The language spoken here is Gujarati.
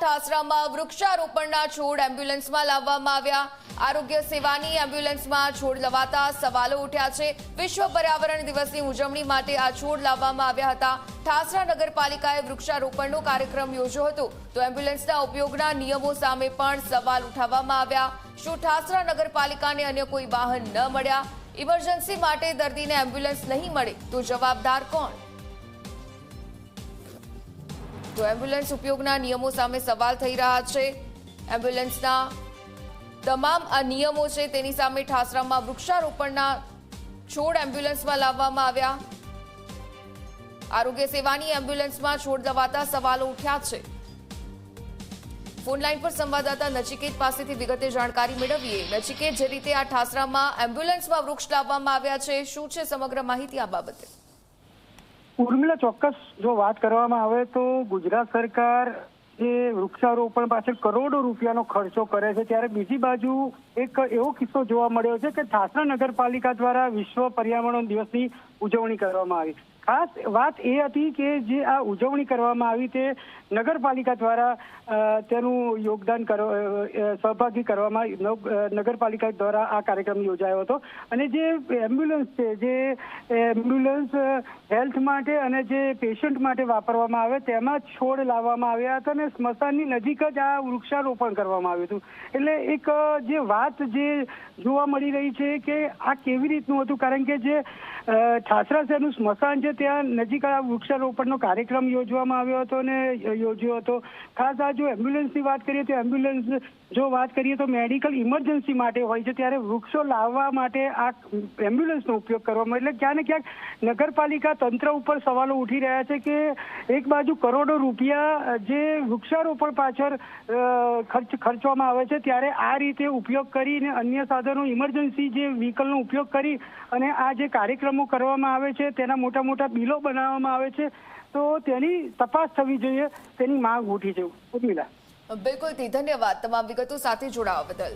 ઠાસરામાં વૃક્ષારોપણના છોડ એમ્બ્યુલન્સમાં લાવવામાં આવ્યા। આરોગ્ય સેવાની એમ્બ્યુલન્સમાં છોડ લવાતા સવાલો ઉઠ્યા છે। વિશ્વ પર્યાવરણ દિવસની ઉજવણી માટે આ છોડ લાવવામાં આવ્યા હતા। ઠાસરા નગરપાલિકાએ વૃક્ષારોપણનો કાર્યક્રમ યોજ્યો હતો તો એમ્બ્યુલન્સના ઉપયોગના નિયમો સામે પણ સવાલ ઉઠાવવામાં આવ્યા। શું ઠાસરા નગરપાલિકાને અન્ય કોઈ વાહન ન મળ્યા? ઇમરજન્સી માટે દર્દીને એમ્બ્યુલન્સ નહીં મળે તો જવાબદાર કોણ? તો એમ્બ્યુલન્સ ઉપયોગના નિયમો સામે સવાલ થઈ રહ્યા છે। એમ્બ્યુલન્સના તમામ આ નિયમો છે તેની સામે ઠાસરામાં વૃક્ષારોપણના છોડ એમ્બ્યુલન્સમાં લાવવામાં આવ્યા। આરોગ્ય સેવાની એમ્બ્યુલન્સમાં છોડ લવાતા સવાલો ઉઠ્યા છે। ફોન લાઈન પર સંવાદદાતા નચિકેત પાસેથી વિગતે જાણકારી મેળવીએ। નચિકેત, જે રીતે આ ઠાસરામાં એમ્બ્યુલન્સમાં વૃક્ષ લાવવામાં આવ્યા છે, શું છે સમગ્ર માહિતી આ બાબતે? ઉર્મિલા, ચોક્કસ જો વાત કરવામાં આવે તો ગુજરાત સરકાર જે વૃક્ષારોપણ પાછળ કરોડો રૂપિયાનો ખર્ચો કરે છે, ત્યારે બીજી બાજુ એક એવો કિસ્સો જોવા મળ્યો છે કે ઠાસરા નગરપાલિકા દ્વારા વિશ્વ પર્યાવરણ દિવસની ઉજવણી કરવામાં આવી। ખાસ વાત એ હતી કે જે આ ઉજવણી કરવામાં આવી તે નગરપાલિકા દ્વારા તેનું યોગદાન સહભાગી કરવામાં નગરપાલિકા દ્વારા આ કાર્યક્રમ યોજાયો હતો। અને જે એમ્બ્યુલન્સ છે, જે એમ્બ્યુલન્સ હેલ્થ માટે અને જે પેશન્ટ માટે વાપરવામાં આવે તેમાં છોડ લાવવામાં આવ્યા હતા અને સ્મશાનની નજીક જ આ વૃક્ષારોપણ કરવામાં આવ્યું હતું। એટલે એક જે વાત જે જોવા મળી રહી છે કે આ કેવી રીતનું હતું, કારણ કે જે ઠાસરા શહેરનું સ્મશાન છે ત્યાં નજીક આ વૃક્ષારોપણનો કાર્યક્રમ યોજવામાં આવ્યો હતો અને યોજ્યો હતો। ખાસ આ જો એમ્બ્યુલન્સની વાત કરીએ તો એમ્બ્યુલન્સ જો વાત કરીએ તો મેડિકલ ઇમરજન્સી માટે હોય છે, ત્યારે વૃક્ષો લાવવા માટે આ એમ્બ્યુલન્સનો ઉપયોગ કરવામાં, એટલે ક્યાં ને ક્યાંક નગરપાલિકા તંત્ર ઉપર સવાલો ઉઠી રહ્યા છે કે એક બાજુ કરોડો રૂપિયા જે વૃક્ષારોપણ પાછળ ખર્ચવામાં આવે છે, ત્યારે આ રીતે ઉપયોગ કરીને અન્ય સાધનો ઇમરજન્સી જે વ્હીકલનો ઉપયોગ કરી અને આ જે કાર્યક્રમો કરવામાં આવે છે તેના મોટા મોટા બિલો બનાવવામાં આવે છે, તો તેની તપાસ થવી જોઈએ, તેની માંગ ઉઠી છે। ઉર્મિલા, બિલકુલ, ધન્યવાદ તમામ વિગતો સાથે જોડાવા બદલ।